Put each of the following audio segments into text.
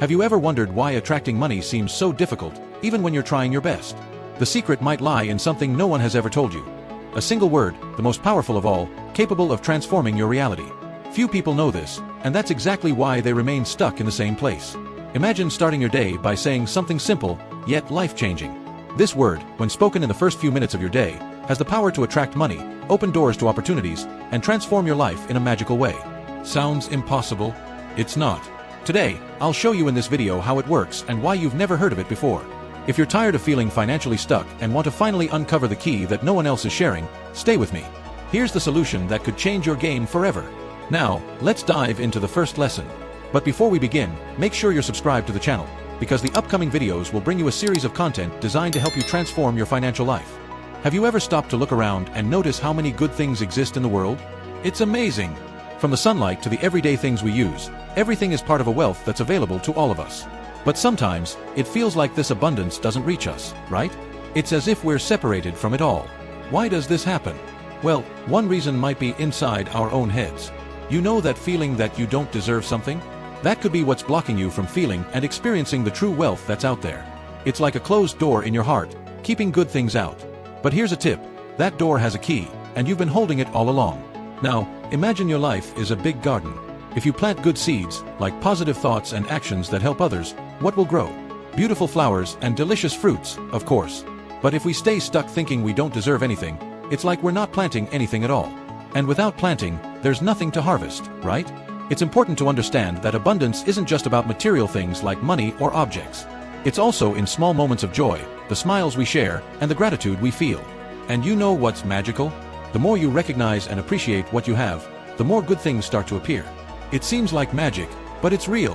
Have you ever wondered why attracting money seems so difficult, even when you're trying your best? The secret might lie in something no one has ever told you. A single word, the most powerful of all, capable of transforming your reality. Few people know this, and that's exactly why they remain stuck in the same place. Imagine starting your day by saying something simple, yet life-changing. This word, when spoken in the first few minutes of your day, has the power to attract money, open doors to opportunities, and transform your life in a magical way. Sounds impossible? It's not. Today, I'll show you in this video how it works and why you've never heard of it before. If you're tired of feeling financially stuck and want to finally uncover the key that no one else is sharing, stay with me. Here's the solution that could change your game forever. Now, let's dive into the first lesson. But before we begin, make sure you're subscribed to the channel, because the upcoming videos will bring you a series of content designed to help you transform your financial life. Have you ever stopped to look around and notice how many good things exist in the world? It's amazing! From the sunlight to the everyday things we use, everything is part of a wealth that's available to all of us. But sometimes, it feels like this abundance doesn't reach us, right? It's as if we're separated from it all. Why does this happen? Well, one reason might be inside our own heads. You know that feeling that you don't deserve something? That could be what's blocking you from feeling and experiencing the true wealth that's out there. It's like a closed door in your heart, keeping good things out. But here's a tip. That door has a key, and you've been holding it all along. Now, imagine your life is a big garden. If you plant good seeds, like positive thoughts and actions that help others, what will grow? Beautiful flowers and delicious fruits, of course. But if we stay stuck thinking we don't deserve anything, it's like we're not planting anything at all. And without planting, there's nothing to harvest, right? It's important to understand that abundance isn't just about material things like money or objects. It's also in small moments of joy, the smiles we share, and the gratitude we feel. And you know what's magical? The more you recognize and appreciate what you have, the more good things start to appear. It seems like magic, but it's real.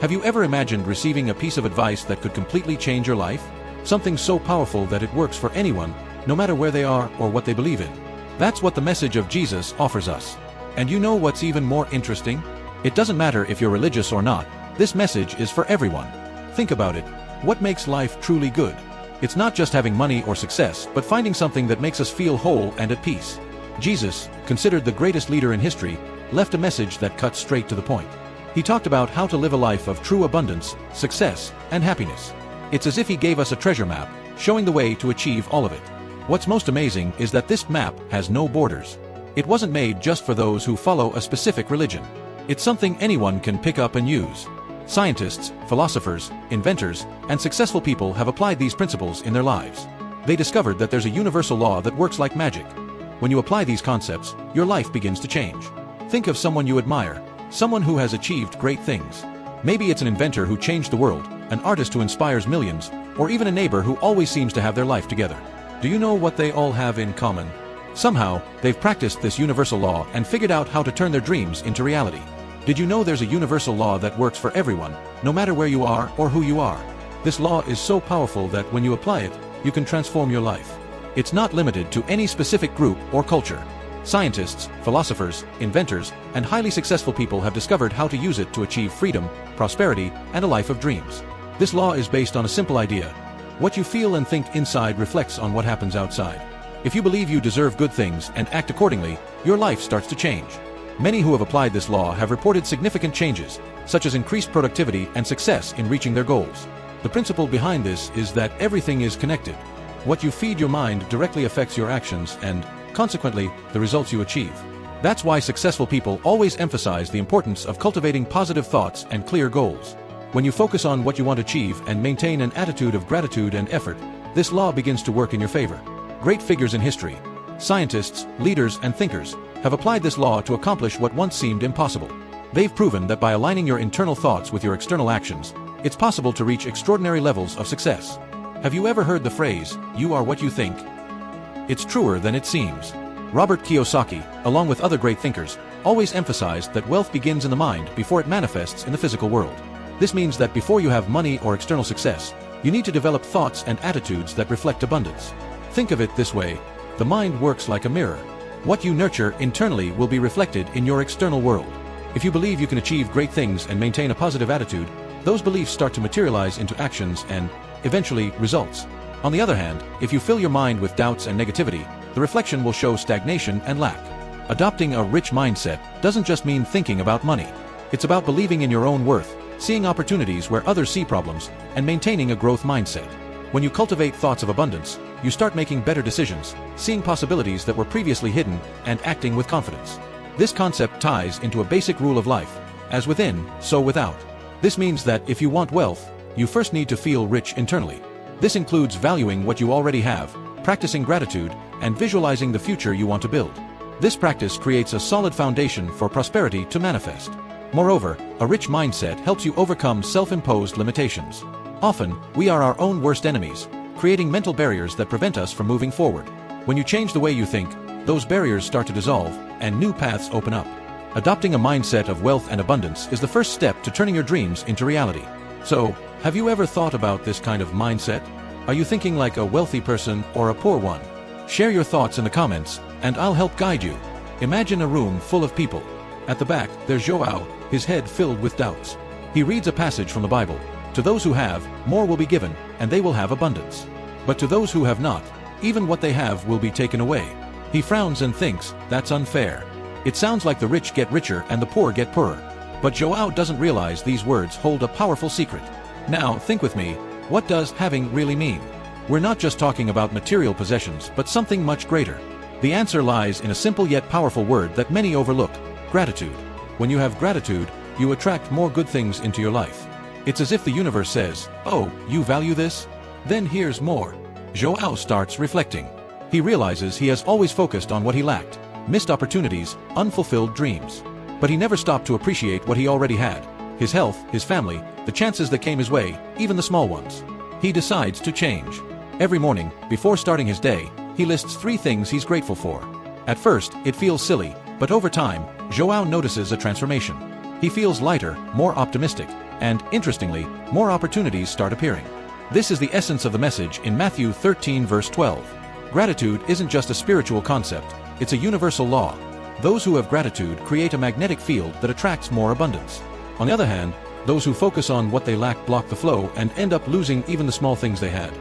Have you ever imagined receiving a piece of advice that could completely change your life? Something so powerful that it works for anyone, no matter where they are or what they believe in. That's what the message of Jesus offers us. And you know what's even more interesting? It doesn't matter if you're religious or not, this message is for everyone. Think about it. What makes life truly good? It's not just having money or success, but finding something that makes us feel whole and at peace. Jesus, considered the greatest leader in history, left a message that cut straight to the point. He talked about how to live a life of true abundance, success, and happiness. It's as if he gave us a treasure map, showing the way to achieve all of it. What's most amazing is that this map has no borders. It wasn't made just for those who follow a specific religion. It's something anyone can pick up and use. Scientists, philosophers, inventors, and successful people have applied these principles in their lives. They discovered that there's a universal law that works like magic. When you apply these concepts, your life begins to change. Think of someone you admire, someone who has achieved great things. Maybe it's an inventor who changed the world, an artist who inspires millions, or even a neighbor who always seems to have their life together. Do you know what they all have in common? Somehow, they've practiced this universal law and figured out how to turn their dreams into reality. Did you know there's a universal law that works for everyone, no matter where you are or who you are? This law is so powerful that when you apply it, you can transform your life. It's not limited to any specific group or culture. Scientists, philosophers, inventors, and highly successful people have discovered how to use it to achieve freedom, prosperity, and a life of dreams. This law is based on a simple idea. What you feel and think inside reflects on what happens outside. If you believe you deserve good things and act accordingly, your life starts to change. Many who have applied this law have reported significant changes, such as increased productivity and success in reaching their goals. The principle behind this is that everything is connected. What you feed your mind directly affects your actions and, consequently, the results you achieve. That's why successful people always emphasize the importance of cultivating positive thoughts and clear goals. When you focus on what you want to achieve and maintain an attitude of gratitude and effort, this law begins to work in your favor. Great figures in history, scientists, leaders, and thinkers, have applied this law to accomplish what once seemed impossible. They've proven that by aligning your internal thoughts with your external actions, it's possible to reach extraordinary levels of success. Have you ever heard the phrase, "You are what you think"? It's truer than it seems. Robert Kiyosaki, along with other great thinkers, always emphasized that wealth begins in the mind before it manifests in the physical world. This means that before you have money or external success, you need to develop thoughts and attitudes that reflect abundance. Think of it this way. The mind works like a mirror. What you nurture internally will be reflected in your external world. If you believe you can achieve great things and maintain a positive attitude, those beliefs start to materialize into actions and, eventually, results. On the other hand, if you fill your mind with doubts and negativity, the reflection will show stagnation and lack. Adopting a rich mindset doesn't just mean thinking about money. It's about believing in your own worth, seeing opportunities where others see problems, and maintaining a growth mindset. When you cultivate thoughts of abundance, you start making better decisions, seeing possibilities that were previously hidden, and acting with confidence. This concept ties into a basic rule of life: as within, so without. This means that if you want wealth, you first need to feel rich internally. This includes valuing what you already have, practicing gratitude, and visualizing the future you want to build. This practice creates a solid foundation for prosperity to manifest. Moreover, a rich mindset helps you overcome self-imposed limitations. Often, we are our own worst enemies, creating mental barriers that prevent us from moving forward. When you change the way you think, those barriers start to dissolve, and new paths open up. Adopting a mindset of wealth and abundance is the first step to turning your dreams into reality. So, have you ever thought about this kind of mindset? Are you thinking like a wealthy person or a poor one? Share your thoughts in the comments, and I'll help guide you. Imagine a room full of people. At the back, there's Joao, his head filled with doubts. He reads a passage from the Bible: "To those who have, more will be given, and they will have abundance. But to those who have not, even what they have will be taken away." He frowns and thinks, "That's unfair. It sounds like the rich get richer and the poor get poorer." But Joao doesn't realize these words hold a powerful secret. Now, think with me, what does having really mean? We're not just talking about material possessions, but something much greater. The answer lies in a simple yet powerful word that many overlook: gratitude. When you have gratitude, you attract more good things into your life. It's as if the universe says, "Oh, you value this? Then here's more." Joao starts reflecting. He realizes he has always focused on what he lacked: missed opportunities, unfulfilled dreams. But he never stopped to appreciate what he already had: his health, his family, the chances that came his way, even the small ones. He decides to change. Every morning, before starting his day, he lists 3 things he's grateful for. At first, it feels silly, but over time, Joao notices a transformation. He feels lighter, more optimistic, and, interestingly, more opportunities start appearing. This is the essence of the message in Matthew 13 verse 12. Gratitude isn't just a spiritual concept, it's a universal law. Those who have gratitude create a magnetic field that attracts more abundance. On the other hand, those who focus on what they lack block the flow and end up losing even the small things they had.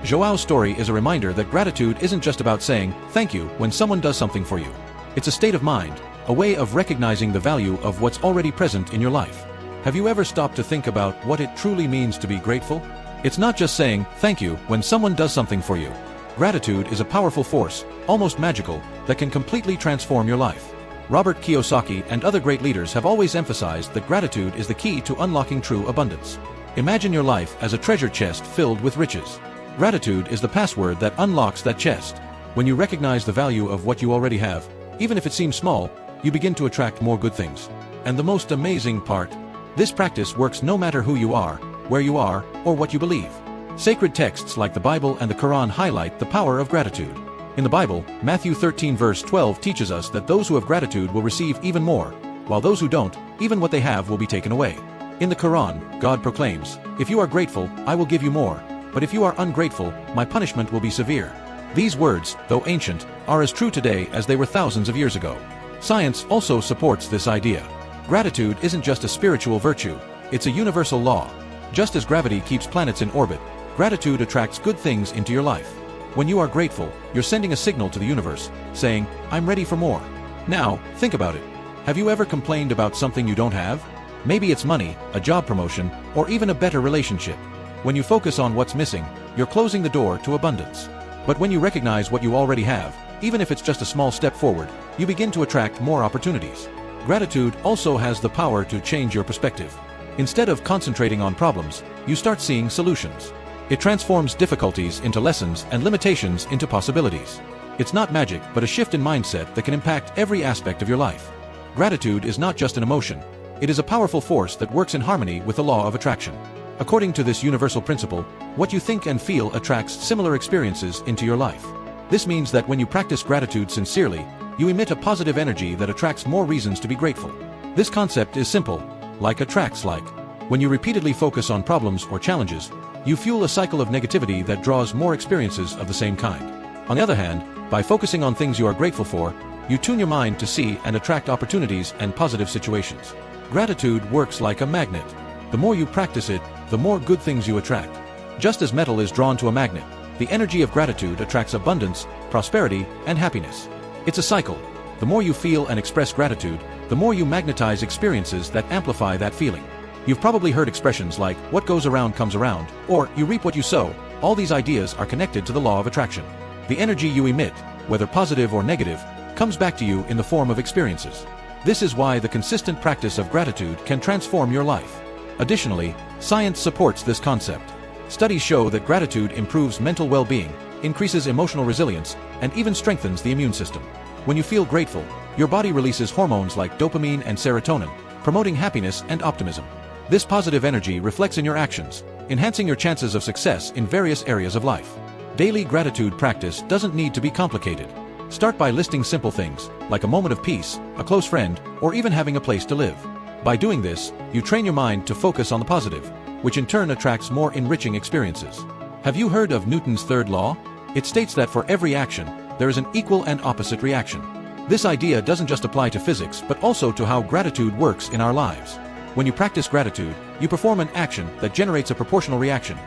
Joao's story is a reminder that gratitude isn't just about saying thank you when someone does something for you. It's a state of mind, a way of recognizing the value of what's already present in your life. Have you ever stopped to think about what it truly means to be grateful? It's not just saying thank you when someone does something for you. Gratitude is a powerful force, almost magical, that can completely transform your life. Robert Kiyosaki and other great leaders have always emphasized that gratitude is the key to unlocking true abundance. Imagine your life as a treasure chest filled with riches. Gratitude is the password that unlocks that chest. When you recognize the value of what you already have, even if it seems small, you begin to attract more good things. And the most amazing part? This practice works no matter who you are, where you are, or what you believe. Sacred texts like the Bible and the Quran highlight the power of gratitude. In the Bible, Matthew 13 verse 12 teaches us that those who have gratitude will receive even more, while those who don't, even what they have will be taken away. In the Quran, God proclaims, "If you are grateful, I will give you more. But if you are ungrateful, my punishment will be severe." These words, though ancient, are as true today as they were thousands of years ago. Science also supports this idea. Gratitude isn't just a spiritual virtue, it's a universal law. Just as gravity keeps planets in orbit, gratitude attracts good things into your life. When you are grateful, you're sending a signal to the universe, saying, "I'm ready for more." Now, think about it. Have you ever complained about something you don't have? Maybe it's money, a job promotion, or even a better relationship. When you focus on what's missing, you're closing the door to abundance. But when you recognize what you already have, even if it's just a small step forward, you begin to attract more opportunities. Gratitude also has the power to change your perspective. Instead of concentrating on problems, you start seeing solutions. It transforms difficulties into lessons and limitations into possibilities. It's not magic, but a shift in mindset that can impact every aspect of your life. Gratitude is not just an emotion. It is a powerful force that works in harmony with the law of attraction. According to this universal principle, what you think and feel attracts similar experiences into your life. This means that when you practice gratitude sincerely, you emit a positive energy that attracts more reasons to be grateful. This concept is simple: like attracts like. When you repeatedly focus on problems or challenges, you fuel a cycle of negativity that draws more experiences of the same kind. On the other hand, by focusing on things you are grateful for, you tune your mind to see and attract opportunities and positive situations. Gratitude works like a magnet. The more you practice it, the more good things you attract. Just as metal is drawn to a magnet, the energy of gratitude attracts abundance, prosperity, and happiness. It's a cycle. The more you feel and express gratitude, the more you magnetize experiences that amplify that feeling. You've probably heard expressions like, what goes around comes around, or you reap what you sow. All these ideas are connected to the law of attraction. The energy you emit, whether positive or negative, comes back to you in the form of experiences. This is why the consistent practice of gratitude can transform your life. Additionally, science supports this concept. Studies show that gratitude improves mental well-being, increases emotional resilience, and even strengthens the immune system. When you feel grateful, your body releases hormones like dopamine and serotonin, promoting happiness and optimism. This positive energy reflects in your actions, enhancing your chances of success in various areas of life. Daily gratitude practice doesn't need to be complicated. Start by listing simple things, like a moment of peace, a close friend, or even having a place to live. By doing this, you train your mind to focus on the positive, which in turn attracts more enriching experiences. Have you heard of Newton's third law? It states that for every action, there is an equal and opposite reaction. This idea doesn't just apply to physics, but also to how gratitude works in our lives. When you practice gratitude, you perform an action that generates a proportional reaction.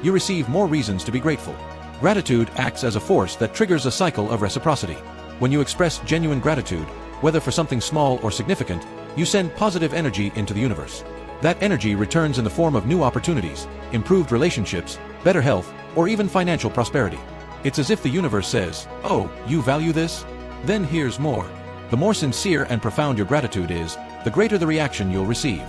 You receive more reasons to be grateful. Gratitude acts as a force that triggers a cycle of reciprocity. When you express genuine gratitude, whether for something small or significant, you send positive energy into the universe. That energy returns in the form of new opportunities, improved relationships, better health, or even financial prosperity. It's as if the universe says, "Oh, you value this? Then here's more." The more sincere and profound your gratitude is, the greater the reaction you'll receive.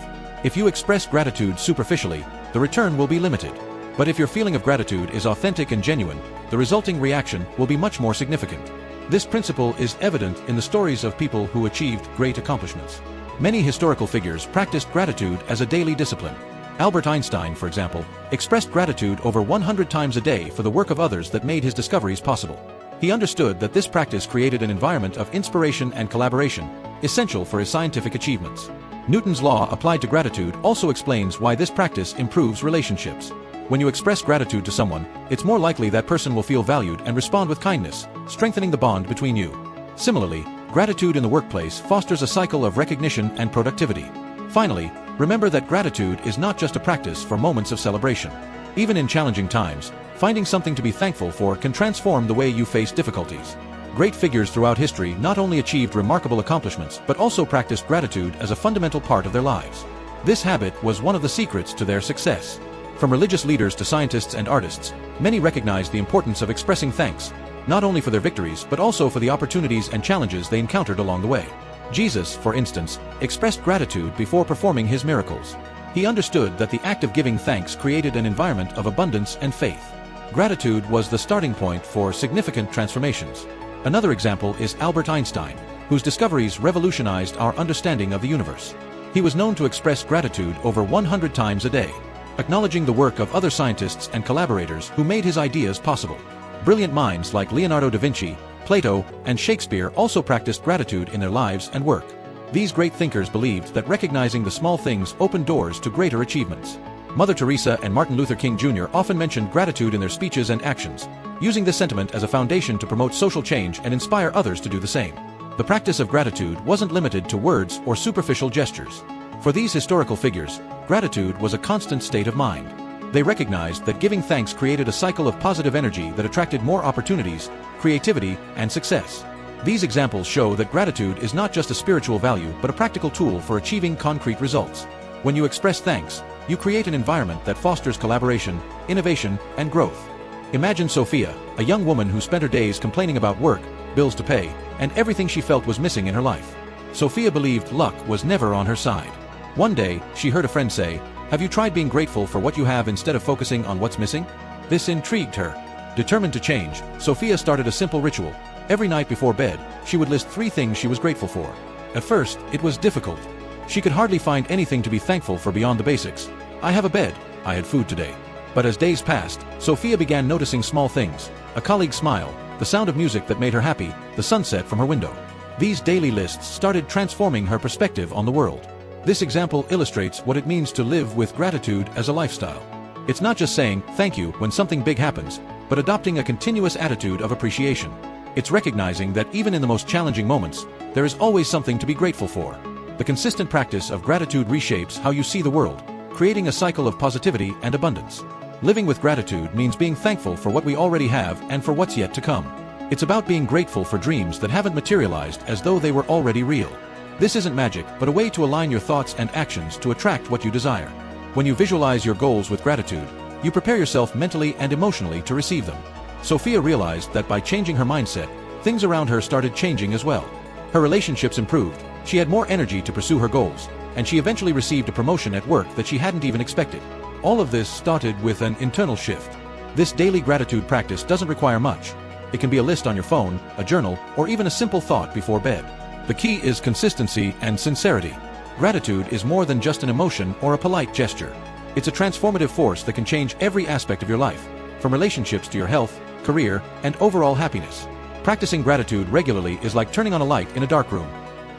If you express gratitude superficially, the return will be limited. But if your feeling of gratitude is authentic and genuine, the resulting reaction will be much more significant. This principle is evident in the stories of people who achieved great accomplishments. Many historical figures practiced gratitude as a daily discipline. Albert Einstein, for example, expressed gratitude over 100 times a day for the work of others that made his discoveries possible. He understood that this practice created an environment of inspiration and collaboration, essential for his scientific achievements. Newton's law applied to gratitude also explains why this practice improves relationships. When you express gratitude to someone, it's more likely that person will feel valued and respond with kindness, strengthening the bond between you. Similarly, gratitude in the workplace fosters a cycle of recognition and productivity. Finally, remember that gratitude is not just a practice for moments of celebration. Even in challenging times, finding something to be thankful for can transform the way you face difficulties. Great figures throughout history not only achieved remarkable accomplishments but also practiced gratitude as a fundamental part of their lives. This habit was one of the secrets to their success. From religious leaders to scientists and artists, many recognized the importance of expressing thanks, not only for their victories but also for the opportunities and challenges they encountered along the way. Jesus, for instance, expressed gratitude before performing his miracles. He understood that the act of giving thanks created an environment of abundance and faith. Gratitude was the starting point for significant transformations. Another example is Albert Einstein, whose discoveries revolutionized our understanding of the universe. He was known to express gratitude over 100 times a day, acknowledging the work of other scientists and collaborators who made his ideas possible. Brilliant minds like Leonardo da Vinci, Plato, and Shakespeare also practiced gratitude in their lives and work. These great thinkers believed that recognizing the small things opened doors to greater achievements. Mother Teresa and Martin Luther King Jr. often mentioned gratitude in their speeches and actions, using this sentiment as a foundation to promote social change and inspire others to do the same. The practice of gratitude wasn't limited to words or superficial gestures. For these historical figures, gratitude was a constant state of mind. They recognized that giving thanks created a cycle of positive energy that attracted more opportunities, creativity, and success. These examples show that gratitude is not just a spiritual value but a practical tool for achieving concrete results. When you express thanks, you create an environment that fosters collaboration, innovation, and growth. Imagine Sophia, a young woman who spent her days complaining about work, bills to pay, and everything she felt was missing in her life. Sophia believed luck was never on her side. One day, she heard a friend say, "Have you tried being grateful for what you have instead of focusing on what's missing?" This intrigued her. Determined to change, Sophia started a simple ritual. Every night before bed, she would list 3 things she was grateful for. At first, it was difficult. She could hardly find anything to be thankful for beyond the basics. I have a bed, I had food today. But as days passed, Sophia began noticing small things: a colleague's smile, the sound of music that made her happy, the sunset from her window. These daily lists started transforming her perspective on the world. This example illustrates what it means to live with gratitude as a lifestyle. It's not just saying thank you when something big happens, but adopting a continuous attitude of appreciation. It's recognizing that even in the most challenging moments, there is always something to be grateful for. The consistent practice of gratitude reshapes how you see the world, creating a cycle of positivity and abundance. Living with gratitude means being thankful for what we already have and for what's yet to come. It's about being grateful for dreams that haven't materialized as though they were already real. This isn't magic, but a way to align your thoughts and actions to attract what you desire. When you visualize your goals with gratitude, you prepare yourself mentally and emotionally to receive them. Sophia realized that by changing her mindset, things around her started changing as well. Her relationships improved, she had more energy to pursue her goals, and she eventually received a promotion at work that she hadn't even expected. All of this started with an internal shift. This daily gratitude practice doesn't require much. It can be a list on your phone, a journal, or even a simple thought before bed. The key is consistency and sincerity. Gratitude is more than just an emotion or a polite gesture. It's a transformative force that can change every aspect of your life, from relationships to your health, career, and overall happiness. Practicing gratitude regularly is like turning on a light in a dark room.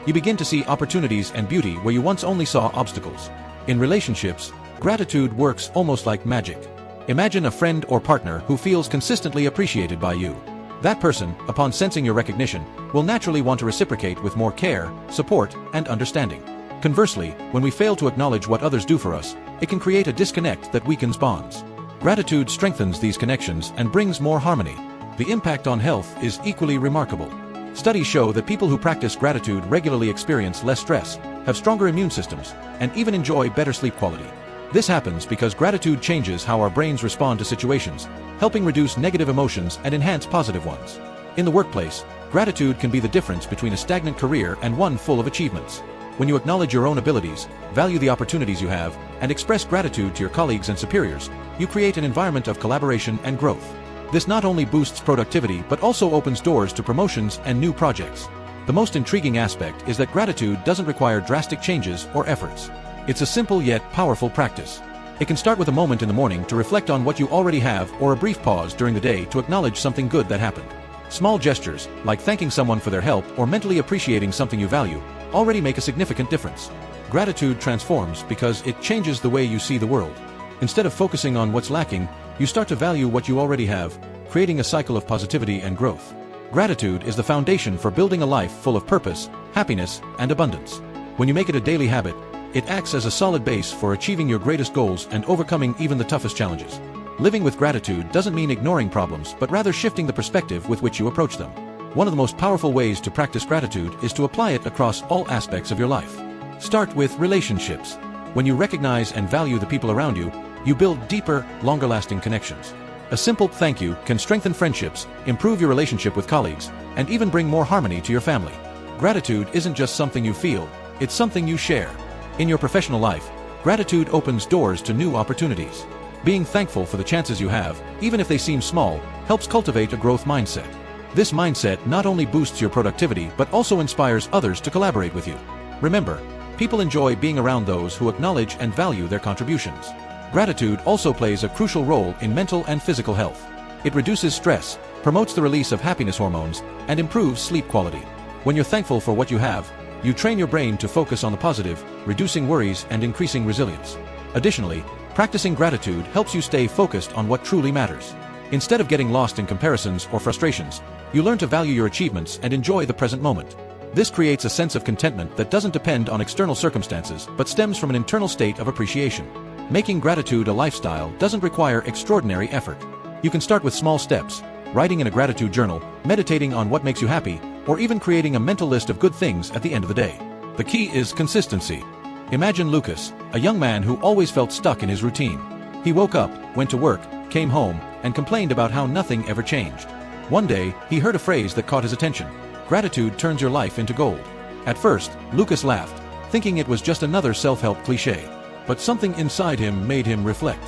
You begin to see opportunities and beauty where you once only saw obstacles. In relationships, gratitude works almost like magic. Imagine a friend or partner who feels consistently appreciated by you. That person, upon sensing your recognition, will naturally want to reciprocate with more care, support, and understanding. Conversely, when we fail to acknowledge what others do for us, it can create a disconnect that weakens bonds. Gratitude strengthens these connections and brings more harmony. The impact on health is equally remarkable. Studies show that people who practice gratitude regularly experience less stress, have stronger immune systems, and even enjoy better sleep quality. This happens because gratitude changes how our brains respond to situations, helping reduce negative emotions and enhance positive ones. In the workplace, gratitude can be the difference between a stagnant career and one full of achievements. When you acknowledge your own abilities, value the opportunities you have, and express gratitude to your colleagues and superiors, you create an environment of collaboration and growth. This not only boosts productivity but also opens doors to promotions and new projects. The most intriguing aspect is that gratitude doesn't require drastic changes or efforts. It's a simple yet powerful practice. It can start with a moment in the morning to reflect on what you already have or a brief pause during the day to acknowledge something good that happened. Small gestures, like thanking someone for their help or mentally appreciating something you value, already make a significant difference. Gratitude transforms because it changes the way you see the world. Instead of focusing on what's lacking, you start to value what you already have, creating a cycle of positivity and growth. Gratitude is the foundation for building a life full of purpose, happiness, and abundance. When you make it a daily habit, it acts as a solid base for achieving your greatest goals and overcoming even the toughest challenges. Living with gratitude doesn't mean ignoring problems, but rather shifting the perspective with which you approach them. One of the most powerful ways to practice gratitude is to apply it across all aspects of your life. Start with relationships. When you recognize and value the people around you, you build deeper, longer-lasting connections. A simple thank you can strengthen friendships, improve your relationship with colleagues, and even bring more harmony to your family. Gratitude isn't just something you feel, it's something you share. In your professional life, gratitude opens doors to new opportunities. Being thankful for the chances you have, even if they seem small, helps cultivate a growth mindset. This mindset not only boosts your productivity but also inspires others to collaborate with you. Remember, people enjoy being around those who acknowledge and value their contributions. Gratitude also plays a crucial role in mental and physical health. It reduces stress, promotes the release of happiness hormones, and improves sleep quality. When you're thankful for what you have, you train your brain to focus on the positive, reducing worries and increasing resilience. Additionally, practicing gratitude helps you stay focused on what truly matters. Instead of getting lost in comparisons or frustrations, you learn to value your achievements and enjoy the present moment. This creates a sense of contentment that doesn't depend on external circumstances but stems from an internal state of appreciation. Making gratitude a lifestyle doesn't require extraordinary effort. You can start with small steps, writing in a gratitude journal, meditating on what makes you happy, or even creating a mental list of good things at the end of the day. The key is consistency. Imagine Lucas, a young man who always felt stuck in his routine. He woke up, went to work, came home, and complained about how nothing ever changed. One day, he heard a phrase that caught his attention: gratitude turns your life into gold. At first, Lucas laughed, thinking it was just another self-help cliché. But something inside him made him reflect.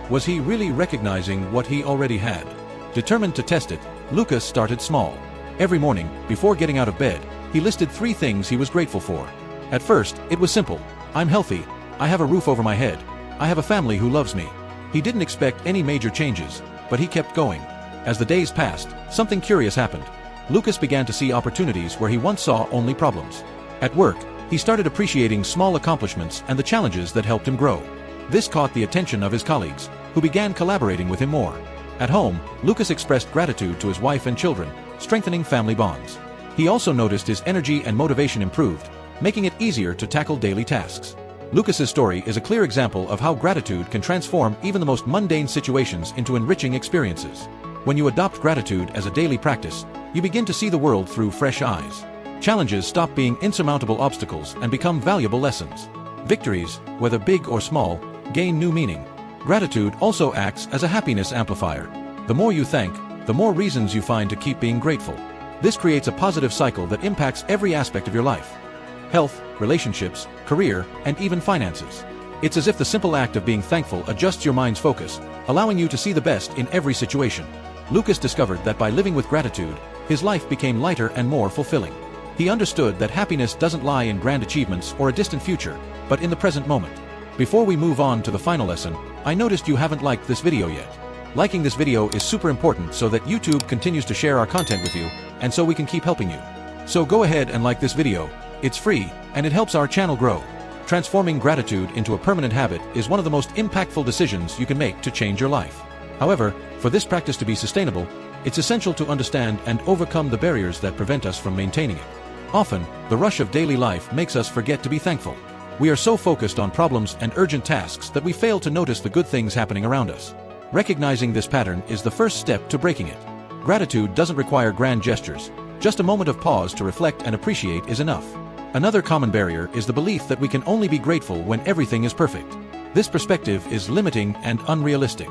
Was he really recognizing what he already had? Determined to test it, Lucas started small. Every morning, before getting out of bed, he listed 3 things he was grateful for. At first, it was simple: I'm healthy, I have a roof over my head, I have a family who loves me. He didn't expect any major changes, but he kept going. As the days passed, something curious happened. Lucas began to see opportunities where he once saw only problems. At work, he started appreciating small accomplishments and the challenges that helped him grow. This caught the attention of his colleagues, who began collaborating with him more. At home, Lucas expressed gratitude to his wife and children, strengthening family bonds. He also noticed his energy and motivation improved, making it easier to tackle daily tasks. Lucas's story is a clear example of how gratitude can transform even the most mundane situations into enriching experiences. When you adopt gratitude as a daily practice, you begin to see the world through fresh eyes. Challenges stop being insurmountable obstacles and become valuable lessons. Victories, whether big or small, gain new meaning. Gratitude also acts as a happiness amplifier. The more you thank, the more reasons you find to keep being grateful. This creates a positive cycle that impacts every aspect of your life: health, relationships, career, and even finances. It's as if the simple act of being thankful adjusts your mind's focus, allowing you to see the best in every situation. Lucas discovered that by living with gratitude, his life became lighter and more fulfilling. He understood that happiness doesn't lie in grand achievements or a distant future, but in the present moment. Before we move on to the final lesson, I noticed you haven't liked this video yet. Liking this video is super important so that YouTube continues to share our content with you, and so we can keep helping you. So go ahead and like this video. It's free, and it helps our channel grow. Transforming gratitude into a permanent habit is one of the most impactful decisions you can make to change your life. However, for this practice to be sustainable, it's essential to understand and overcome the barriers that prevent us from maintaining it. Often, the rush of daily life makes us forget to be thankful. We are so focused on problems and urgent tasks that we fail to notice the good things happening around us. Recognizing this pattern is the first step to breaking it. Gratitude doesn't require grand gestures. Just a moment of pause to reflect and appreciate is enough. Another common barrier is the belief that we can only be grateful when everything is perfect. This perspective is limiting and unrealistic.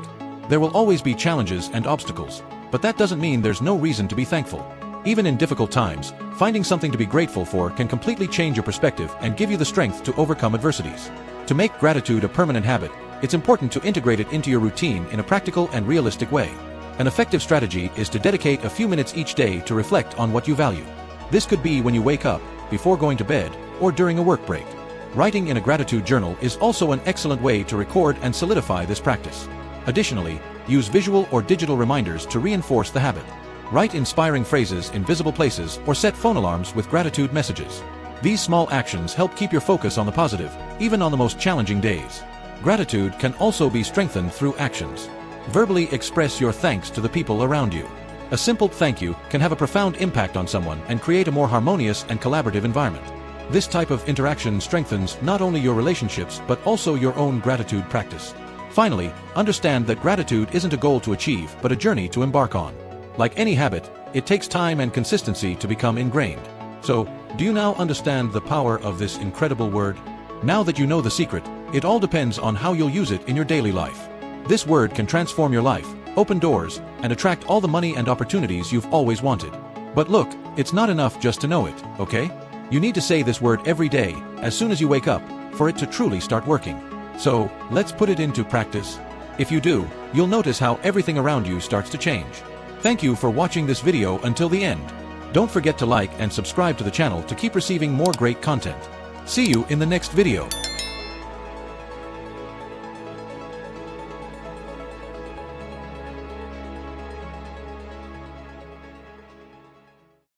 There will always be challenges and obstacles, but that doesn't mean there's no reason to be thankful. Even in difficult times, finding something to be grateful for can completely change your perspective and give you the strength to overcome adversities. To make gratitude a permanent habit, it's important to integrate it into your routine in a practical and realistic way. An effective strategy is to dedicate a few minutes each day to reflect on what you value. This could be when you wake up, before going to bed, or during a work break. Writing in a gratitude journal is also an excellent way to record and solidify this practice. Additionally, use visual or digital reminders to reinforce the habit. Write inspiring phrases in visible places or set phone alarms with gratitude messages. These small actions help keep your focus on the positive, even on the most challenging days. Gratitude can also be strengthened through actions. Verbally express your thanks to the people around you. A simple thank you can have a profound impact on someone and create a more harmonious and collaborative environment. This type of interaction strengthens not only your relationships but also your own gratitude practice. Finally, understand that gratitude isn't a goal to achieve but a journey to embark on. Like any habit, it takes time and consistency to become ingrained. So, do you now understand the power of this incredible word? Now that you know the secret, it all depends on how you'll use it in your daily life. This word can transform your life, open doors, and attract all the money and opportunities you've always wanted. But look, it's not enough just to know it, okay? You need to say this word every day, as soon as you wake up, for it to truly start working. So, let's put it into practice. If you do, you'll notice how everything around you starts to change. Thank you for watching this video until the end. Don't forget to like and subscribe to the channel to keep receiving more great content. See you in the next video.